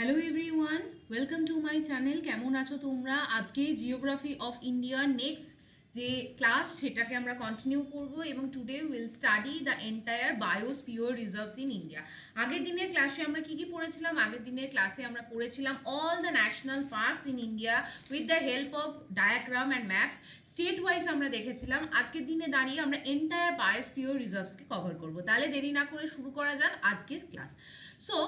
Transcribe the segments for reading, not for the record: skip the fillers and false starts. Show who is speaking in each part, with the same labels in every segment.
Speaker 1: Hello everyone, welcome to my channel. কেমন আছো তোমরা? আজকে জিওগ্রাফি অফ ইন্ডিয়ার নেক্সট যে ক্লাস সেটাকে আমরা কন্টিনিউ করব এবং today will study the entire biosphere reserves in India. আগের দিনের ক্লাসে আমরা কি পড়েছিলাম? আগের দিনের ক্লাসে আমরা পড়েছিলাম all the national parks in India with the help of diagram and maps. State wise আমরা দেখেছিলাম। আজকের দিনে দাঁড়িয়ে আমরা এন্টায়ার বায়োস্ফিয়ার রিজার্ভসকে কভার করব। তাহলে দেরি না করে শুরু করা যাক আজকের ক্লাস। সো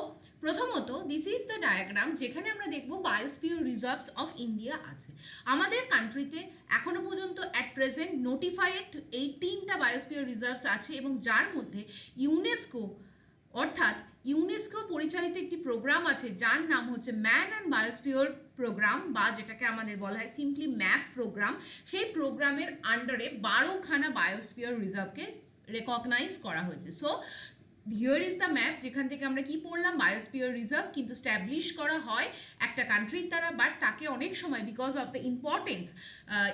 Speaker 1: প্রথমত দিস ইজ দ্য ডায়াগ্রাম, যেখানে আমরা দেখব বায়োস্ফিয়ার রিজার্ভস অফ ইন্ডিয়া আছে। আমাদের কান্ট্রিতে এখনো পর্যন্ত অ্যাট প্রেজেন্ট নোটিফাইড 18টা বায়োস্ফিয়ার রিজার্ভস আছে এবং যার মধ্যে ইউনেস্কো অর্থাৎ ইউনেস্কো পরিচালিত একটি প্রোগ্রাম আছে যার নাম হচ্ছে ম্যান অ্যান্ড বায়োস্ফিয়ার প্রোগ্রাম, বা যেটাকে আমাদের বলা হয় সিম্পলি ম্যাপ প্রোগ্রাম। সেই প্রোগ্রামের আন্ডারে 12খানা বায়োস্ফিয়ার রিজার্ভকে রেকগনাইজ করা হয়েছে। So here is the map, যেখান থেকে আমরা কি পড়লাম, বায়োস্ফিয়ার রিজার্ভ কিন্তু স্ট্যাবলিশ করা হয় একটা কান্ট্রির দ্বারা, বাট তাকে অনেক সময় because of the importance,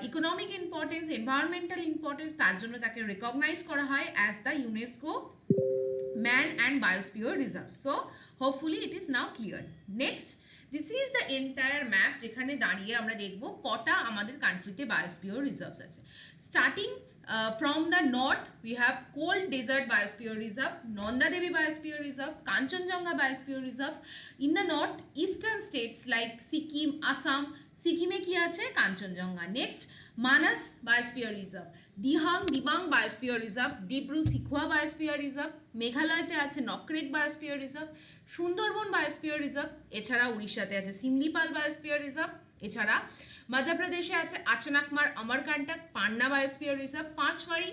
Speaker 1: economic importance, environmental importance, তার জন্য তাকে রেকগনাইজ করা হয় as the UNESCO man and biosphere reserve. So hopefully it is now clear. Next, this is the entire map, যেখানে দাঁড়িয়ে আমরা দেখব কটা আমাদের কান্ট্রিতে বায়োস্ফিয়ার রিজার্ভস আছে। Starting from the north, we have cold desert biosphere reserve, Nanda Devi biosphere reserve, Kanchenjunga biosphere reserve. In the north eastern states like Sikkim, Assam, সিকিমে কি আছে? Kanchenjunga. Next, Manas biosphere reserve, Dibang biosphere reserve, Dibru Saikhowa biosphere reserve, মেঘালয়তে আছে Nokrek biosphere reserve, Sundarban biosphere reserve, এছাড়া উড়িষ্যাতে আছে Simlipal biosphere reserve, এছাড়া মধ্যপ্রদেশে আছে Achanakmar Amarkantak Panna biosphere reserve, Pachmarhi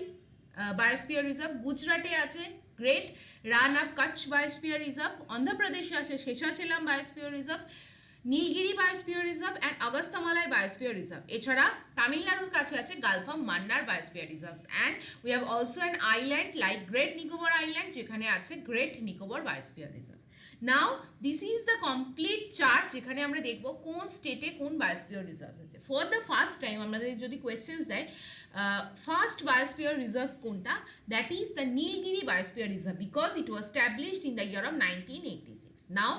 Speaker 1: biosphere reserve, গুজরাটে আছে great Rann of Kutch biosphere reserve, অন্ধ্রপ্রদেশে আছে Seshachalam biosphere reserve, Nilgiri biosphere reserve and Agasthyamalai biosphere reserve. এছাড়া তামিলনাড়ুর কাছে আছে gulf of Mannar biosphere reserve and we have also an island like great Nicobar island, যেখানে আছে great Nicobar biosphere reserve. Now this is the complete chart, যেখানে আমরা দেখব কোন স্টেটে কোন বায়োস্ফিয়ার রিজার্ভস আছে। ফর দ্য ফার্স্ট টাইম আমাদের যদি কোয়েশ্চেন্স দেয় ফার্স্ট বায়োস্ফিয়ার রিজার্ভস কোনটা, that is the Nilgiri biosphere reserve because it was established in the year of 1986। Now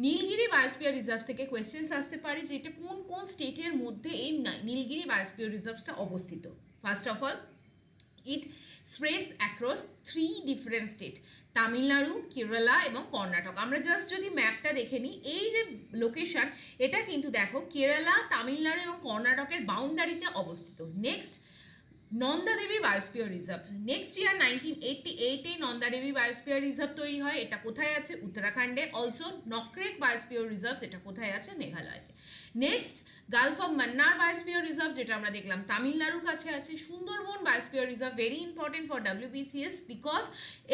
Speaker 1: Nilgiri biosphere reserve থেকে কোয়েশ্চেন্স আসতে পারে যে এটা কোন কোন স্টেটের মধ্যে এই নীলগিরি বায়োস্ফিয়ার রিজার্ভসটা অবস্থিত। First of all, it spreads across 3 different states, Tamil Nadu, Kerala এবং কর্ণাটক। আমরা জাস্ট যদি ম্যাপটা দেখে নিই, এই যে লোকেশন এটা কিন্তু দেখো কেরালা, তামিলনাড়ু এবং কর্ণাটকের বাউন্ডারিতে অবস্থিত। Next, Nanda Devi biosphere reserve, next year 1988-এ নন্দা দেবী বায়োস্ফিয়ার রিজার্ভ তৈরি হয়। এটা কোথায় আছে? উত্তরাখণ্ডে। অলসো নকরেক বায়োস্ফিয়ার রিজার্ভ, এটা কোথায় আছে? মেঘালয়তে। Next, gulf of Mannar biosphere reserve, যেটা আমরা দেখলাম তামিলনাড়ুর কাছে আছে। Sundarban biosphere reserve, very important for WBCS because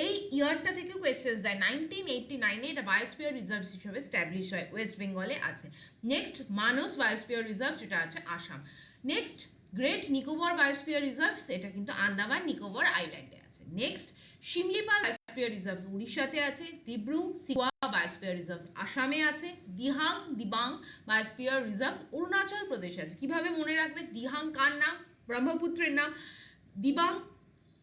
Speaker 1: এই ইয়ারটা থেকে কোয়েশ্চেন্স দেয়। 1989-এ এটা বায়োস্ফিয়ার রিজার্ভ হিসেবে স্ট্যাবলিশ হয়, ওয়েস্ট বেঙ্গলে আছে। নেক্সট, মানস বায়োস্ফিয়ার রিজার্ভ, যেটা আছে Assam. Next, great Nicobar biosphere reserve, এটা কিন্তু আন্দামান নিকোবর আইল্যান্ডে আছে। নেক্সট, শিমলিপাল বায়োস্ফিয়ার রিজার্ভ উড়িষ্যাতে আছে। দিব্রু সিখোয়া বায়োস্ফিয়ার রিজার্ভ আসামে আছে। দিবাং বায়োস্ফিয়ার রিজার্ভ অরুণাচল প্রদেশে আছে। কিভাবে মনে রাখবে? দিহাং কার নাম? ব্রহ্মপুত্রের নাম। দিবাং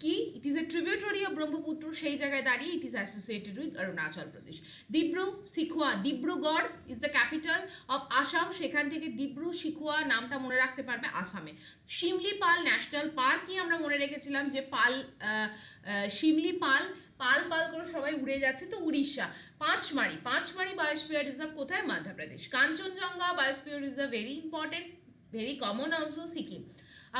Speaker 1: কি? It is a tributary of Brahmaputra, সেই জায়গায় দাঁড়িয়ে it is associated with Arunachal Pradesh. Dibru Saikhowa, Dibrugarh is the capital of Assam, সেখান থেকে দিব্রু সিখোয়া নামটা মনে রাখতে পারবে আসামে। শিমলিপাল ন্যাশনাল পার্ক কি আমরা মনে রেখেছিলাম যে শিমলিপাল পাল করে সবাই উড়ে যাচ্ছে, তো উড়িষ্যা। পাঁচমারি বায়োস্ফিয়ার রিজার্ভ কোথায়? Madhya Pradesh. Kanchenjunga biosphere reserve, very important, very common also, Sikkim.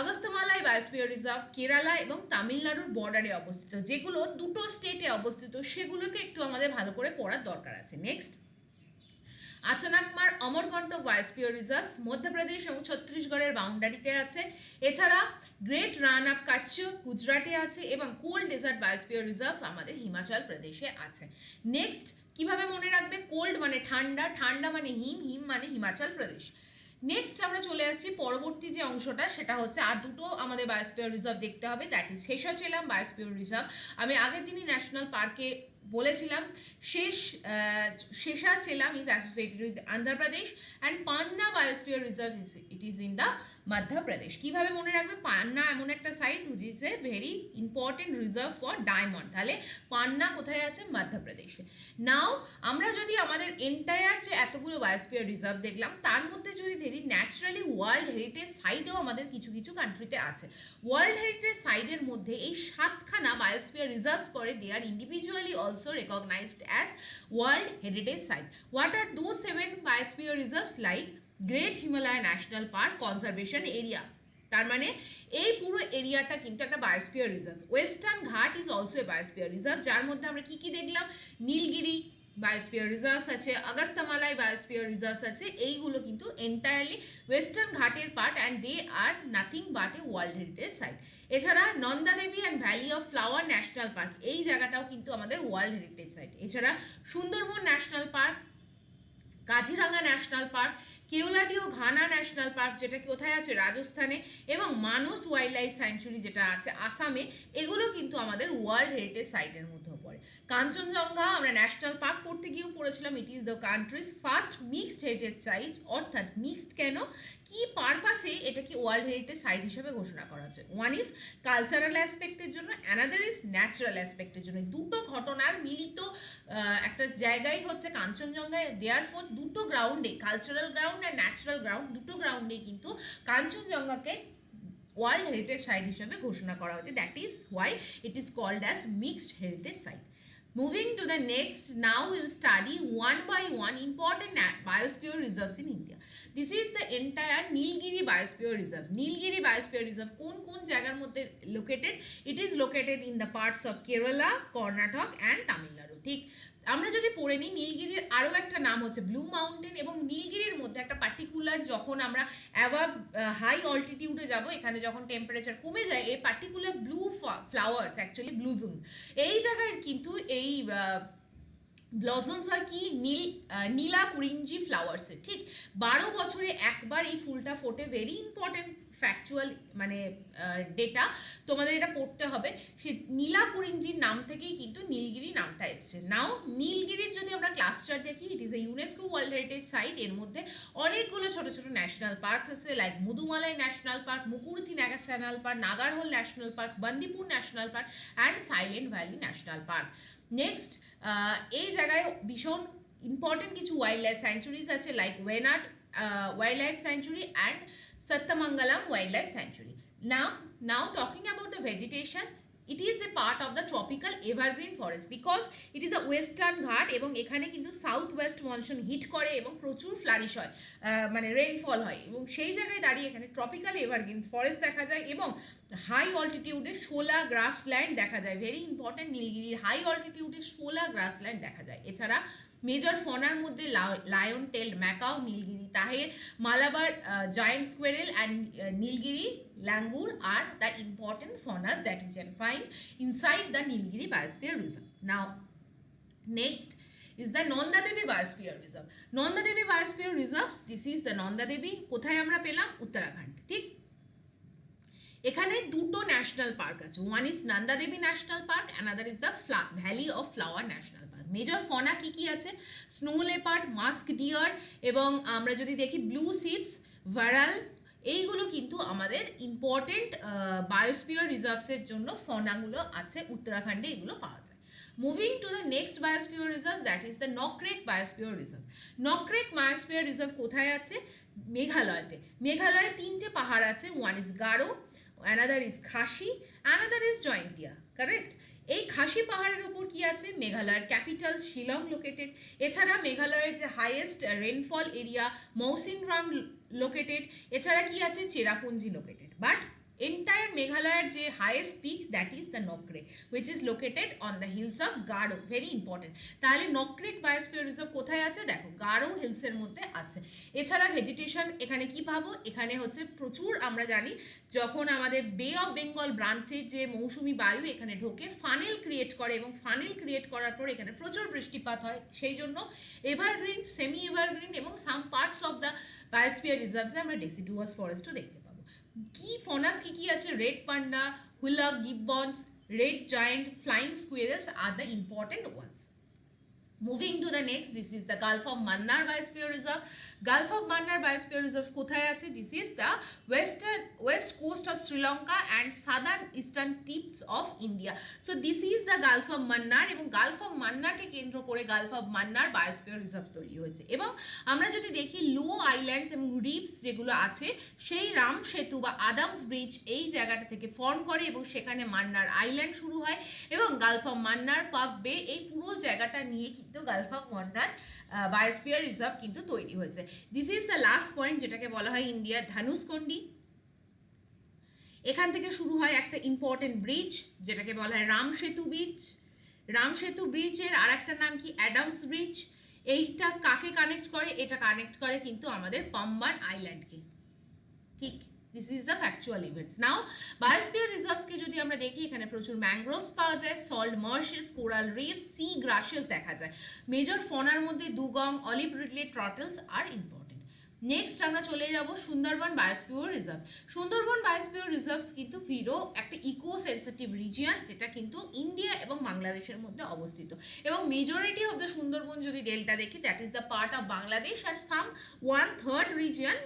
Speaker 1: Agasthyamalai biosphere reserve Kerala এবং তামিলনাড়ুর বর্ডারে অবস্থিত, যেগুলো দুটো স্টেটে অবস্থিত, সেগুলোকে একটু আমাদের ভালো করে পড়ার দরকার আছে। Next, Achanakmar Amarkantak biosphere reserve Madhya Pradesh এবং ছত্তিশগড়ের বাউন্ডারিতে আছে। এছাড়া গ্রেট রান অফ কচ্ছ গুজরাটে আছে এবং কোল্ড ডেজার্ট বায়োস্ফিয়ার রিজার্ভ আমাদের হিমাচল প্রদেশে আছে। নেক্সট, কিভাবে মনে রাখবে? কোল্ড মানে ঠান্ডা, ঠান্ডা মানে হিম মানে হিমাচল প্রদেশ। নেক্সট আমরা চলে আসছি পরবর্তী যে অংশটা, সেটা হচ্ছে আর দুটো আমাদের বায়োস্ফিয়ার রিজার্ভ দেখতে হবে, দ্যাট ইজ শেষাচেলাম বায়োস্ফিয়ার রিজার্ভ। আমি আগের দিনই ন্যাশনাল পার্কে বলেছিলাম শেষাচেলাম is associated with Andhra Pradesh and Panna Biosphere Reserve it is in the Madhya Pradesh. কিভাবে মনে রাখবে? পান্না এমন একটা site which is a very important reserve for diamond. তাহলে পান্না কোথায় আছে? মধ্যপ্রদেশে। নাও আমরা যদি আমাদের এন্টায়ার যে এতগুলো বায়োস্ফিয়ার রিজার্ভ দেখলাম তার মধ্যে যদি দেখি ন্যাচারালি ওয়ার্ল্ড হেরিটেজ সাইটও আমাদের কিছু কিছু কান্ট্রিতে আছে। ওয়ার্ল্ড হেরিটেজ সাইটের মধ্যে এই 7খানা বায়োস্ফিয়ার রিজার্ভস পরে they are individually also recognised as world heritage site. What are those 7 biosphere reserves? Like great Himalaya national park conservation area, তার মানে এই পুরো এরিয়াটা কিন্তু একটা biosphere reserve. Western Ghat is also a biosphere reserve, যার মধ্যে আমরা কি কি দেখলাম? নীলগিরি বায়োস্ফিয়ার রিজার্ভস আছে, অগস্ত্যমালাই বায়োস্ফিয়ার রিজার্ভস আছে, এইগুলো কিন্তু এন্টায়ারলি ওয়েস্টার্ন ঘাটের part and they are nothing but a world heritage site. এছাড়া Nanda Devi and valley of flower national park, এই জায়গাটাও কিন্তু আমাদের ওয়ার্ল্ড হেরিটেজ সাইট। এছাড়া Sundarban national park, Kaziranga national park, Keoladeo Ghana national park যেটা কোথায় আছে? রাজস্থানে, এবং মানস ওয়াইল্ড লাইফ স্যাংচুরি যেটা আছে আসামে, এগুলো কিন্তু আমাদের ওয়ার্ল্ড হেরিটেজ সাইটের মধ্যেও পড়ে। কাঞ্চনজঙ্ঘা আমরা ন্যাশনাল পার্ক পড়তে গিয়েও পড়েছিলাম, it is the country's first mixed heritage site. অর্থাৎ মিক্সড কেন, কি পারপাসে এটাকে ওয়ার্ল্ড হেরিটেজ সাইট হিসেবে ঘোষণা করা হচ্ছে? ওয়ান ইজ কালচারাল অ্যাসপেক্টের জন্য, অ্যানাদার ইজ ন্যাচারাল অ্যাসপেক্টের জন্য। দুটো ঘটনার মিলিত একটা জায়গায় হচ্ছে কাঞ্চনজঙ্ঘায়। দেয়ারফর দুটো গ্রাউন্ডে, কালচারাল গ্রাউন্ড আর ন্যাচারাল গ্রাউন্ড, দুটো গ্রাউন্ডে কিন্তু কাঞ্চনজঙ্ঘাকে ওয়ার্ল্ড হেরিটেজ সাইট হিসেবে ঘোষণা করা হয়েছে। That is why it is called as mixed heritage site. Moving to the next, now we'll study one by one important biosphere reserves in India. This is the entire Nilgiri Biosphere Reserve. Nilgiri Biosphere Reserve কোন জায়গার মধ্যে located? It is located in the parts of Kerala, Karnataka and Tamil Nadu. ঠিক, আমরা যদি পড়ে নিই নীলগিরির আরও একটা নাম হচ্ছে ব্লু মাউন্টেন, এবং নীলগিরির মধ্যে একটা পার্টিকুলার যখন আমরা অ্যাবাভ হাই অল্টিটিউডে যাব, এখানে যখন টেম্পারেচার কমে যায়, এই পার্টিকুলার ব্লু ফ্লাওয়ার্স অ্যাকচুয়ালি ব্লুজুম, এই জায়গায় কিন্তু এই ব্লজমস হয় কি নীলা কুরিঞ্জি ফ্লাওয়ার্সের। ঠিক 12 বছরে একবার এই ফুলটা ফোটে। ভেরি ইম্পর্টেন্ট ফ্যাকচুয়াল মানে ডেটা, তোমাদের এটা পড়তে হবে। সে নীলা কুরিঞ্জির নাম থেকেই কিন্তু নীলগিরি নামটা এসছে। নাও নীলগিরির যদি আমরা ক্লাস্টার দেখি, it is a UNESCO world heritage site. এর মধ্যে অনেকগুলো ছোট ছোট ন্যাশনাল পার্ক আছে, like Mudumalai national park, Mukurthi national park, Nagarhole national park, Bandipur national park and silent valley national park. Next, এই জায়গায় ভীষণ ইম্পর্টেন্ট কিছু ওয়াইল্ড লাইফ স্যাংচুরিজ আছে, like Wayanad wild life sanctuary and Satyamangalam Wildlife Sanctuary. Now talking about the vegetation, it is a part of the tropical evergreen forest because it is a western ঘাট, এবং এখানে কিন্তু south West monsoon hit করে এবং প্রচুর flourish হয়, মানে rainfall হয়, এবং সেই জায়গায় দাঁড়িয়ে এখানে ট্রপিক্যাল এভারগ্রিন ফরেস্ট দেখা যায় এবং হাই অল্টিটিউডে শোলা গ্রাসল্যান্ড দেখা যায়। ভেরি ইম্পর্টেন্ট, নীলগিরির হাই অল্টিটিউডে শোলা গ্রাসল্যান্ড দেখা যায়। এছাড়া মেজর ফনার মধ্যে lion tailed macaque, Nilgiri tahr, Malabar giant squirrel and Nilgiri langur are the important faunas that we can find inside the Nilgiri Biosphere Reserve. Now, next is the Nanda Devi Biosphere Reserve. Nanda Devi Biosphere Reserves, this is the Nanda Devi, কোথায় আমরা পেলাম? উত্তরাখণ্ড। ঠিক, এখানে দুটো national park আছে, one is Nanda Devi national park, another is the valley of flower national park. Major fauna কি কি আছে? স্নো লেপার্ড, মাস্ক ডিয়ার, এবং আমরা যদি দেখি ব্লু সিপস, ভারাল, এইগুলো কিন্তু আমাদের ইম্পর্টেন্ট বায়োস্ফিয়ার রিজার্ভসের জন্য ফনাগুলো আছে উত্তরাখণ্ডে, এগুলো পাওয়া যায়। Moving to the next biosphere reserve, that is the Nokrek biosphere reserve. Nokrek biosphere reserve কোথায় আছে? মেঘালয়তে। মেঘালয়ে 3টে পাহাড় আছে, one is Garo, another is Khasi, another is Jaintia, correct? এই খাসি পাহাড়ের উপর কি আছে? মেঘালয়ের ক্যাপিটাল শিলং লোকেটেড। এছাড়া মেঘালয়ের যে highest rainfall area Mawsynram located. এছাড়া কি আছে? Cherrapunji located. But entire Meghalaya যে highest peak, that is the Nokrek, which is located on the hills of Garo. Very important. তাহলে Nokrek Biosphere Reserve কোথায় আছে? দেখো Garo hills এর মধ্যে আছে। এছাড়া ভেজিটেশন এখানে কি পাবো? এখানে হচ্ছে প্রচুর, আমরা জানি যখন আমাদের বে অফ বেঙ্গল ব্রাঞ্চের যে মৌসুমি বায়ু এখানে ঢোকে, ফানেল ক্রিয়েট করে, এবং ফানেল ক্রিয়েট করার পর এখানে প্রচুর বৃষ্টিপাত হয়। সেই জন্য এভারগ্রিন, সেমি এভারগ্রিন এবং some parts of the biosphere রিজার্ভসে আমরা ডেসিডুয়াস ফরেস্টও দেখতে পাবো। কি ফনাস কি আছে? Red panda, hoolock, gibbons, red giant, flying squirrels are the important ones. Moving to the next, this is the Gulf of Mannar Biosphere Reserve. Gulf of Mannar Biosphere Reserve কোথায় আছে? This is the west coast of Sri Lanka and southern eastern tips of India. So this is the Gulf of Mannar এবং Gulf of Mannar কে কেন্দ্র করে Gulf of Mannar Biosphere Reserve তৈরি হয়েছে। এবং আমরা যদি দেখি লো আইল্যান্ডস এবং রিপস যেগুলো আছে সেই রাম সেতু বা আদামস ব্রিজ এই জায়গাটা থেকে ফর্ম করে এবং সেখানে মান্নার আইল্যান্ড শুরু হয় এবং গালফ অফ মান্নার পাক বে এই পুরো জায়গাটা নিয়ে কিন্তু Gulf of Mannar biosphere reserve কিন্তু তৈরি হয়েছে। This is the last point যেটাকে বলা হয় ইন্ডিয়ার ধানুষকন্ডি। এখান থেকে শুরু হয় একটা ইম্পর্টেন্ট ব্রিজ যেটাকে বলা হয় রাম সেতু ব্রিজ। রাম সেতু ব্রিজের আর একটা নাম কি? Adams bridge. এইটা কাকে কানেক্ট করে? এটা কানেক্ট করে কিন্তু আমাদের পাম্বান আইল্যান্ডকে। ঠিক, this is the factual events. Now biosphere রিজার্ভসকে যদি আমরা দেখি, এখানে প্রচুর ম্যানগ্রোভস পাওয়া যায়, salt marshes, coral reefs, sea grasses দেখা যায়। মেজর ফনার মধ্যে dugong, olive ridley, turtles are important. Next আমরা চলে যাব Sundarban biosphere reserve. Sundarban biosphere reserves কিন্তু একটা ইকো সেন্সিটিভ রিজিয়ন যেটা কিন্তু ইন্ডিয়া এবং বাংলাদেশের মধ্যে অবস্থিত এবং মেজরিটি অফ দ্য সুন্দরবন যদি ডেল্টা দেখি that is the part of Bangladesh and some 1/3 region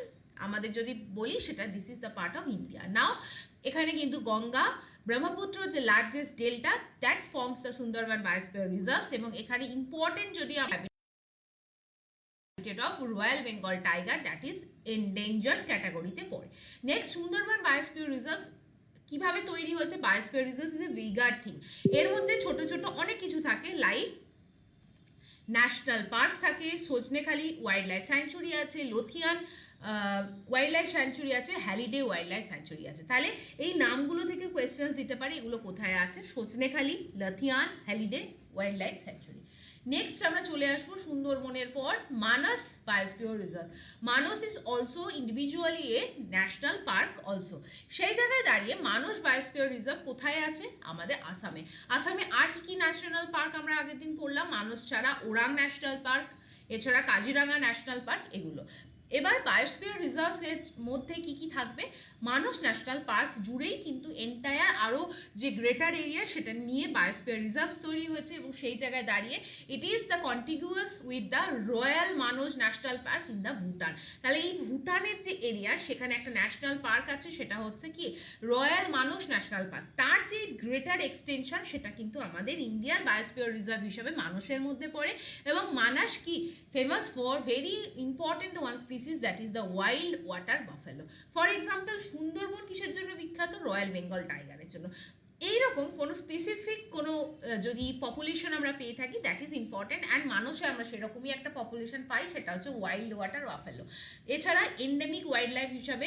Speaker 1: আমাদের যদি বলি সেটা this is the part of India. Now এখানে কিন্তু গঙ্গা ব্রহ্মপুত্র যে largest delta that forms the Sundarban biosphere reserves এবং এখানে ইম্পর্টেন্ট যদি of Royal Bengal tiger that is endangered ক্যাটাগরিতে পড়ে। নেক্সট সুন্দরবন বায়োস্ফিয়ার রিজার্ভস কিভাবে তৈরি হয়েছে? Biosphere reserves is a bigger thing. এর মধ্যে ছোট ছোট অনেক কিছু থাকে, লাইক ন্যাশনাল পার্ক থাকে, সজনেখালি ওয়াইল্ড লাইফ স্যাঞ্চুরি আছে, লোথিয়ান ওয়াইল্ড লাইফ স্যাঞ্চুরি আছে, হ্যালিডে ওয়াইল্ড লাইফ স্যাঞ্চুরি আছে। তাহলে এই নামগুলো থেকে কোয়েশ্চেন্স দিতে পারে এগুলো কোথায় আছে, Sajnekhali, Lothian, Halliday wild life sanctuary. Next আমরা চলে আসবো সুন্দরবনের পর Manas biosphere reserve. Manas is also individually a national park also. সেই জায়গায় দাঁড়িয়ে মানস বায়োস্ফিয়ার রিজার্ভ কোথায় আছে? আমাদের আসামে। আসামে আর কি কি ন্যাশনাল পার্ক আমরা আগের দিন পড়লাম? মানস ছাড়া ওরাং ন্যাশনাল পার্ক, এছাড়া কাজিরাঙ্গা ন্যাশনাল পার্ক, এগুলো। এবার বায়োস্ফিয়ার রিজার্ভের মধ্যে কি কি থাকবে? মানস ন্যাশনাল পার্ক জুড়েই কিন্তু এন্টায়ার আরও যে গ্রেটার এরিয়া সেটা নিয়ে বায়োস্ফিয়ার রিজার্ভ তৈরি হয়েছে এবং সেই জায়গায় দাঁড়িয়ে it is the contiguous with the royal Manas national park in the Bhutan. তাহলে এই ভুটানের যে এরিয়া সেখানে একটা ন্যাশনাল পার্ক আছে সেটা হচ্ছে কি রয়্যাল মানস ন্যাশনাল পার্ক। তার যে গ্রেটার এক্সটেনশন সেটা কিন্তু আমাদের ইন্ডিয়ান বায়োস্ফিয়ার রিজার্ভ হিসাবে মানসের মধ্যে পড়ে এবং মানস কি famous for very important one species that is the wild water buffalo. For example, Sundarban কিসের জন্য বিখ্যাত? রয়্যাল বেঙ্গল টাইগারের জন্য। এইরকম কোনো স্পেসিফিক কোনো যদি পপুলেশন আমরা পেয়ে থাকি দ্যাট ইজ ইম্পর্টেন্ট অ্যান্ড মানুষে আমরা সেরকমই একটা পপুলেশন পাই সেটা হচ্ছে ওয়াইল্ড ওয়াটার বাফেলো। এছাড়া এন্ডেমিক ওয়াইল্ড লাইফ হিসাবে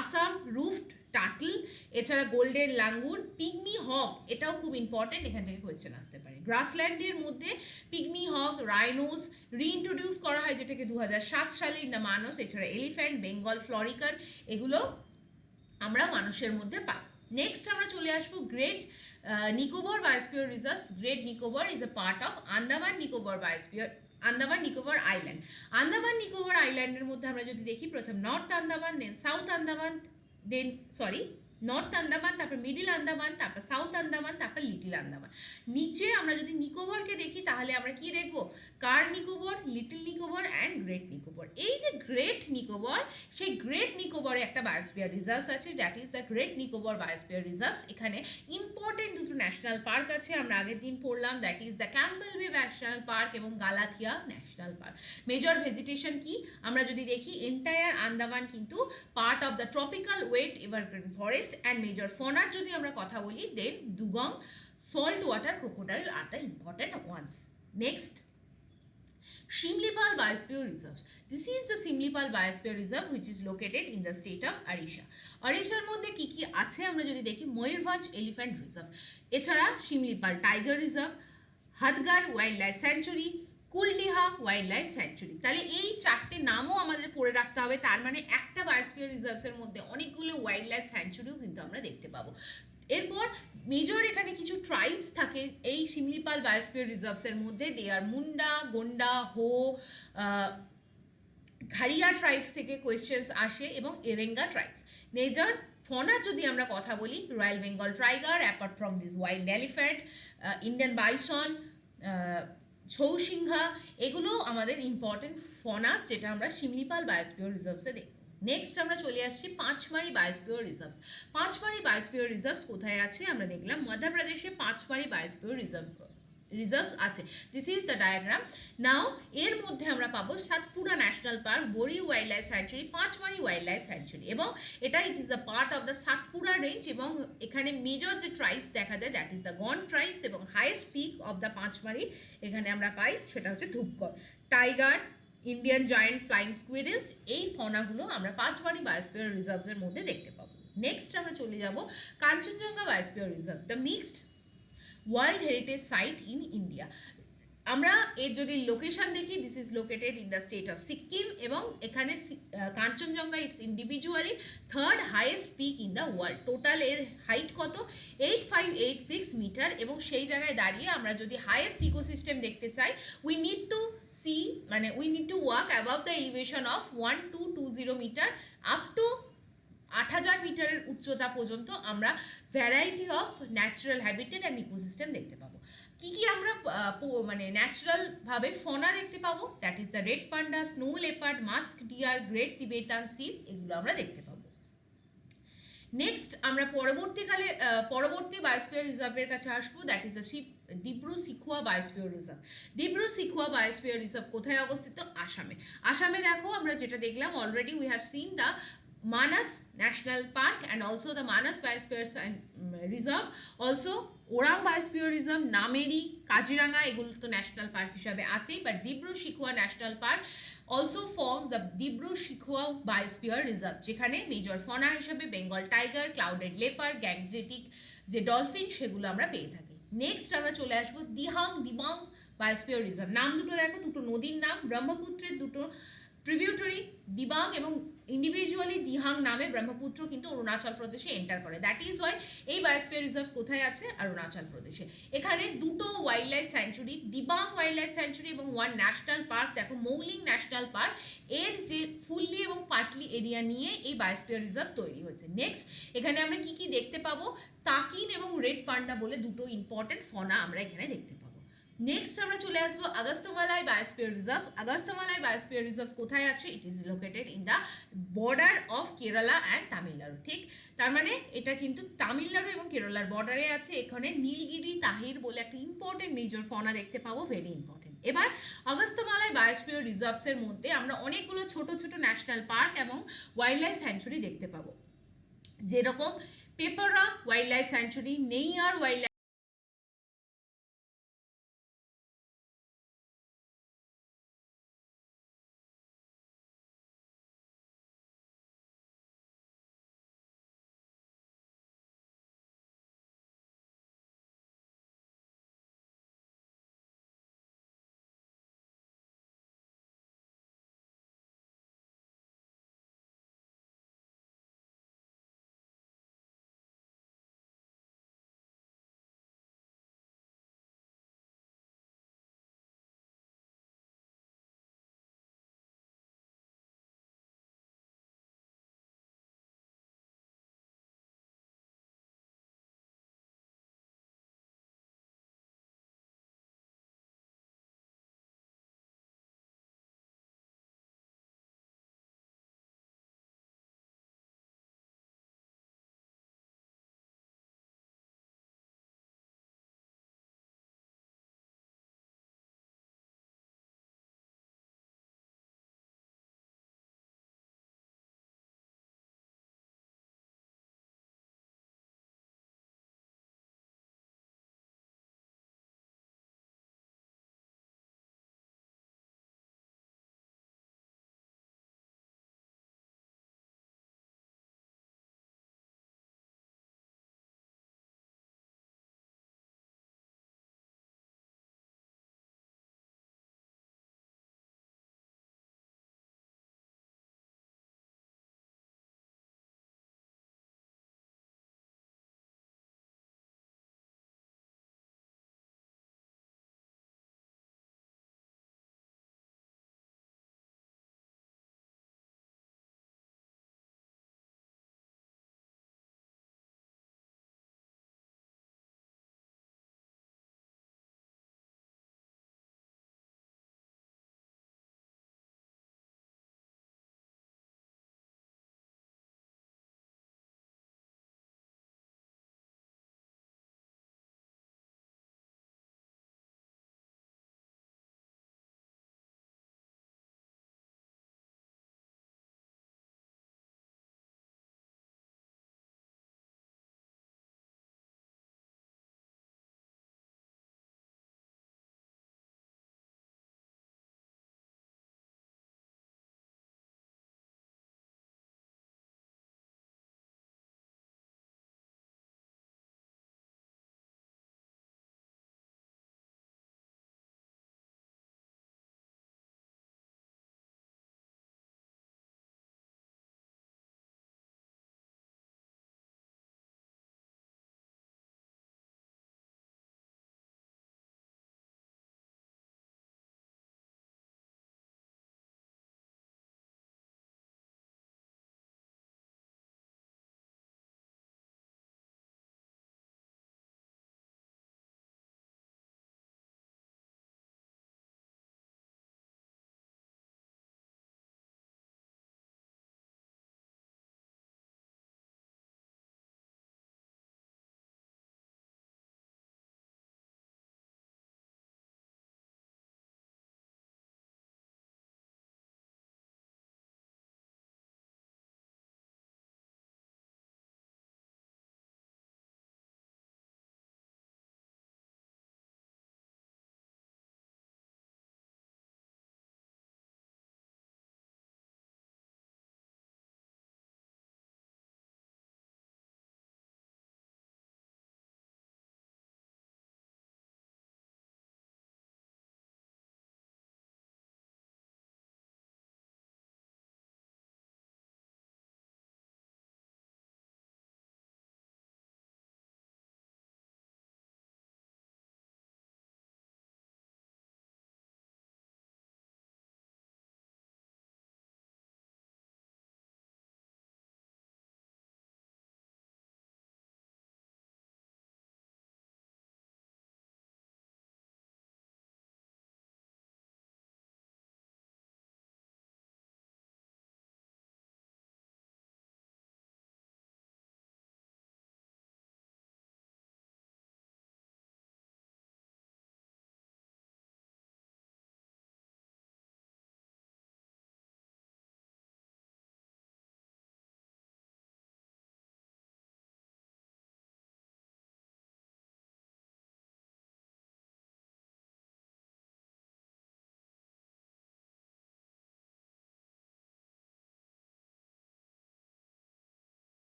Speaker 1: আসাম রুফড টাটল, এছাড়া গোল্ডেন লাঙ্গুর, পিগমি হক, এটাও খুব ইম্পর্টেন্ট, এখান থেকে কোয়েশ্চেন আসতে পারে। গ্রাসল্যান্ডের মধ্যে পিগমি হক, রাইনোস রিইন্ট্রোডিউস করা হয় যেটাকে 2007 সালে ইন দ্য মানস। এছাড়া এলিফ্যান্ট, বেঙ্গল ফ্লরিকান, এগুলো আমরা মানুষের মধ্যে পাই। নেক্সট আমরা চলে আসবো great Nicobar biosphere reserves. Great Nicobar is a part of Andaman Nicobar biosphere, Andaman Nicobar island. Andaman Nicobar আইল্যান্ডের মধ্যে আমরা যদি দেখি প্রথম north Andaman, then south Andaman, north Andaman, তারপর মিডিল আন্দামান, তারপর সাউথ আন্দামান, তারপর লিটল আন্দামান। নিচে আমরা যদি নিকোবরকে দেখি তাহলে আমরা কি দেখব? Car Nicobar, little Nicobar and great Nicobar. এই যে গ্রেট নিকোবর, সেই গ্রেট নিকোবরে একটা বায়োস্ফিয়ার রিজার্ভস আছে that is the great Nicobar biosphere reserves. এখানে ইম্পর্টেন্ট দুটো ন্যাশনাল পার্ক আছে, আমরা আগের দিন পড়লাম, that is the Campbell bay national park এবং Galathea national park. Major vegetation কি আমরা যদি দেখি, এন্টায়ার আন্দামান কিন্তু part of the tropical wet evergreen forest and major fauna যদি আমরা কথা বলি then dugong, salt water crocodile are the important ones. Next, Shimlipal Biosphere Reserve. This is the Shimlipal Biosphere Reserve which is located in the state of Odisha. Odishaর মধ্যে কি কি আছে আমরা যদি দেখি, ময়ূরভঞ্জ এলিফ্যান্ট রিজার্ভ, এছাড়া Simlipal tiger reserve, Hadgarh wild life sanctuary, Kuldiha wild life sanctuary. তাহলে এই চারটে নামও আমাদের পড়ে রাখতে হবে, তার মানে একটা বায়োস্ফিয়ার রিজার্ভসের মধ্যে অনেকগুলো ওয়াইল্ড লাইফ স্যাঞ্চুরিও কিন্তু আমরা দেখতে পাবো। এরপর মেজর এখানে কিছু ট্রাইবস থাকে এই শিমলিপাল বায়োস্ফিয়ার রিজার্ভসের মধ্যে, দে আর মুন্ডা, গোন্ডা, হো, ঘাড়িয়া ট্রাইবস থেকে কোয়েশ্চেন্স আসে এবং এরেঙ্গা ট্রাইবস। মেজর ফনা যদি আমরা কথা বলি, royal Bengal tiger, apart from this wild elephant, Indian bison, chousingha, এগুলো আমাদের ইম্পর্টেন্ট ফনাস যেটা আমরা শিমলিপাল বায়োস্ফিয়ার রিজার্ভসে দেখব। নেক্সট আমরা চলে আসছি Pachmarhi biosphere reserves. Pachmarhi biosphere reserves কোথায় আছে আমরা দেখলাম মধ্যপ্রদেশে পাঁচমারি বায়োস্ফিয়ার রিজার্ভস আছে। This is the diagram. Now এর মধ্যে আমরা পাবো Satpura national park, Bori wild life sanctuary, Pachmarhi wild life sanctuary, এবং এটা it is a part of the Satpura range, এবং এখানে মেজর যে ট্রাইবস দেখা যায় that is the Gond tribes, এবং highest peak of the Pachmarhi এখানে আমরা পাই সেটা হচ্ছে Dhupgarh. Tiger, Indian giant flying squirrels, এই ফনাগুলো আমরা পাঁচমারি বায়োস্ফিয়ার রিজার্ভসের মধ্যে দেখতে পাবো। নেক্সট আমরা চলে যাব Kanchenjunga biosphere reserve, the mixed world heritage site in India. আমরা এর যদি লোকেশন দেখি, this is located in the state of Sikkim, এবং এখানে Kanchenjunga it's individually third highest peak in the world. Total এর হাইট কত? 8586 মিটার, এবং সেই জায়গায় দাঁড়িয়ে আমরা যদি হাইয়েস্ট ইকোসিস্টেম দেখতে চাই we need to walk above the elevation of 1220 metre up to 8000 মিটারের উচ্চতা পর্যন্ত আমরা variety of natural habitat and ecosystem দেখতে পাবো। কি কি আমরা ন্যাচারালভাবে ফনা দেখতে পাবো? That is the red panda, snow leopard, musk deer, great Tibetan sheep, এগুলো আমরা দেখতে পাবো। নেক্সট আমরা পরবর্তী বায়োস্ফিয়ার রিজার্ভের কাছে আসবো, that is the Dibru Saikhowa biosphere reserve. Dibru Saikhowa biosphere reserve কোথায় অবস্থিত? আসামে দেখো আমরা যেটা দেখলাম already we have seen the Manas National Park and also the Manas Biosphere Reserve, also Orang Biosphere Reserve, Nameri, Kaziranga, এগুলো তো ন্যাশনাল পার্ক হিসাবে আছেই, but Dibru Saikhowa national park also forms the Dibru Saikhowa biosphere reserve, যেখানে মেজর ফনা হিসাবে Bengal tiger, clouded leopard, Gangetic যে dolphin, সেগুলো আমরা পেয়ে থাকি। নেক্সট আমরা চলে আসবো দিবাং বায়োস্ফিয়ার রিজার্ভ। নাম দুটো দেখো, দুটো নদীর নাম, ব্রহ্মপুত্রের দুটো ট্রিবিউটারি দিবাং এবং ইন্ডিভিজুয়ালি দিহাং নামে ব্রহ্মপুত্র কিন্তু অরুণাচল প্রদেশে এন্টার করে। দ্যাট ইজ ওয়াই এই বায়োস্ফিয়ার রিজার্ভস কোথায় আছে? অরুণাচল প্রদেশে। এখানে দুটো wild life sanctuary, Dibang wild life sanctuary এবং ওয়ান ন্যাশনাল পার্ক, দেখো মৌলিং ন্যাশনাল পার্ক, এর যে ফুললি এবং পার্টলি এরিয়া নিয়ে এই বায়োস্ফিয়ার রিজার্ভ তৈরি হয়েছে। নেক্সট এখানে আমরা কি কি দেখতে পাবো? তাকিন এবং রেড পান্ডা বলে দুটো ইম্পর্টেন্ট ফনা আমরা এখানে দেখতে পাবো। নেক্সট আমরা চলে আসবো আগস্ত্যমালাই বায়োস্ফিয়ার রিজার্ভ। আগস্ত্যমালাই বায়োস্ফিয়ার রিজার্ভ কোথায় আছে? It is located in the border of Kerala and Tamil Nadu. ঠিক, তার মানে এটা কিন্তু তামিলনাড়ু এবং কেরালার বর্ডারে আছে। এখানে নীলগিরি তাহির বলে একটা ইম্পর্টেন্ট মেজর ফনা দেখতে পাবো, ভেরি ইম্পর্টেন্ট। এবার আগস্ত্যমালাই বায়োস্ফিয়ার রিজার্ভসের মধ্যে আমরা অনেকগুলো ছোট ছোট ন্যাশনাল পার্ক এবং ওয়াইল্ড লাইফ স্যাঞ্চুরি দেখতে পাবো, যেরকম পেপারা ওয়াইল্ড লাইফ স্যাঞ্চুরি, নেইয়ার ওয়াইল্ড